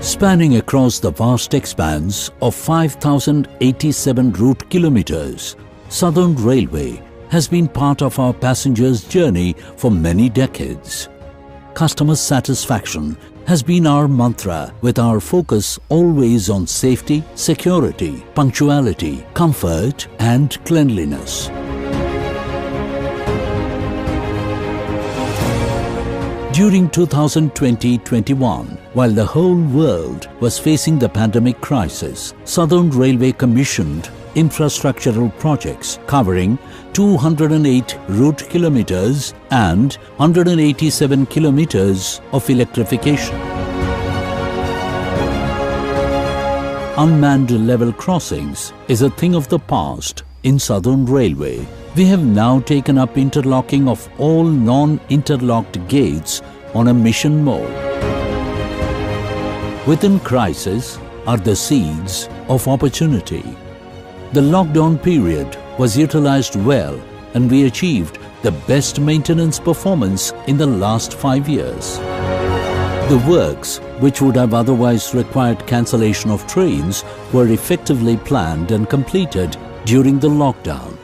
Spanning across the vast expanse of 5,087 route kilometers, Southern Railway has been part of our passengers' journey for many decades. Customer satisfaction has been our mantra, with our focus always on safety, security, punctuality, comfort and cleanliness. During 2020-21, while the whole world was facing the pandemic crisis, Southern Railway commissioned infrastructural projects covering 208 route kilometers and 187 kilometers of electrification. Unmanned level crossings is a thing of the past in Southern Railway. We have now taken up interlocking of all non-interlocked gates on a mission mode. Within crisis are the seeds of opportunity. The lockdown period was utilized well and we achieved the best maintenance performance in the last 5 years. The works, which would have otherwise required cancellation of trains, were effectively planned and completed during the lockdown.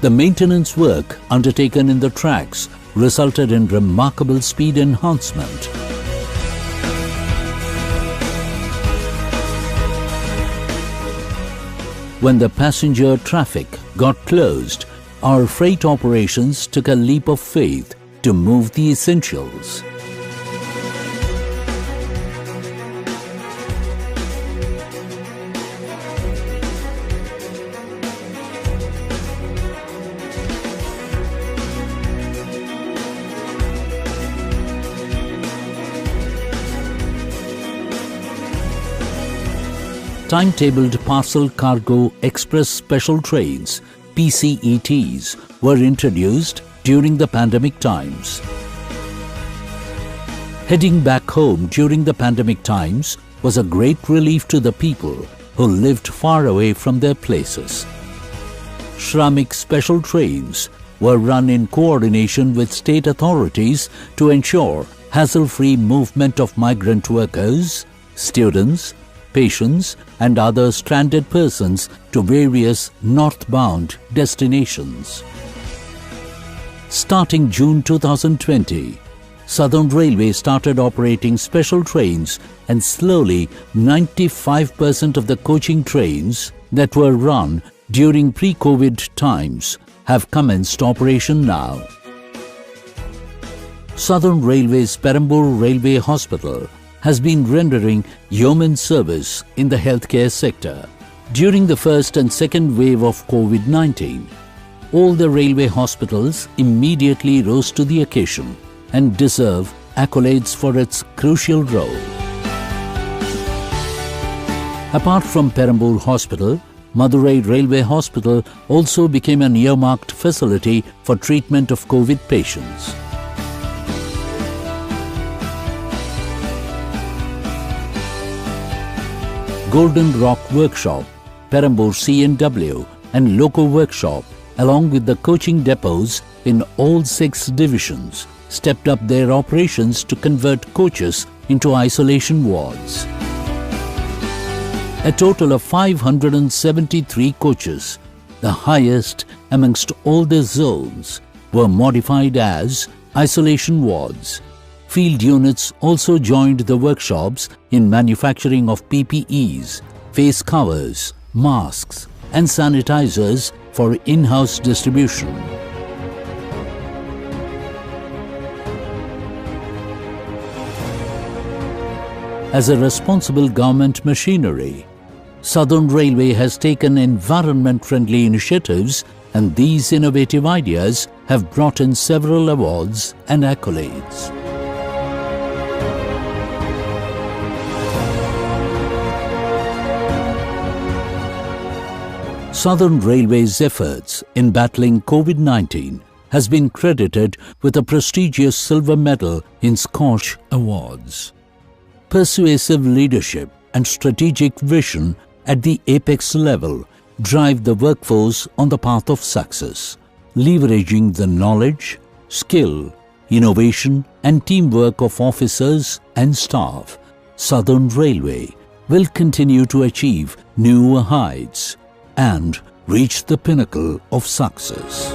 The maintenance work undertaken in the tracks resulted in remarkable speed enhancement. When the passenger traffic got closed, our freight operations took a leap of faith to move the essentials. Timetabled Parcel Cargo Express Special Trains, PCETs, were introduced during the pandemic times. Heading back home during the pandemic times was a great relief to the people who lived far away from their places. Shramik special trains were run in coordination with state authorities to ensure hassle-free movement of migrant workers, students, patients and other stranded persons to various northbound destinations. Starting June 2020, Southern Railway started operating special trains, and slowly 95% of the coaching trains that were run during pre-COVID times have commenced operation now. Southern Railway's Perambur Railway Hospital has been rendering yeoman service in the healthcare sector. During the first and second wave of COVID-19, all the railway hospitals immediately rose to the occasion and deserve accolades for its crucial role. Apart from Perambur Hospital, Madurai Railway Hospital also became an earmarked facility for treatment of COVID patients. Golden Rock Workshop, Perambur C&W and Loco Workshop, along with the coaching depots in all 6 divisions, stepped up their operations to convert coaches into isolation wards. A total of 573 coaches, the highest amongst all the zones, were modified as isolation wards. Field units also joined the workshops in manufacturing of PPEs, face covers, masks and sanitizers for in-house distribution. As a responsible government machinery, Southern Railway has taken environment-friendly initiatives, and these innovative ideas have brought in several awards and accolades. Southern Railway's efforts in battling COVID-19 has been credited with a prestigious silver medal in SCOSH Awards. Persuasive leadership and strategic vision at the apex level drive the workforce on the path of success. Leveraging the knowledge, skill, innovation and teamwork of officers and staff, Southern Railway will continue to achieve new heights and reach the pinnacle of success.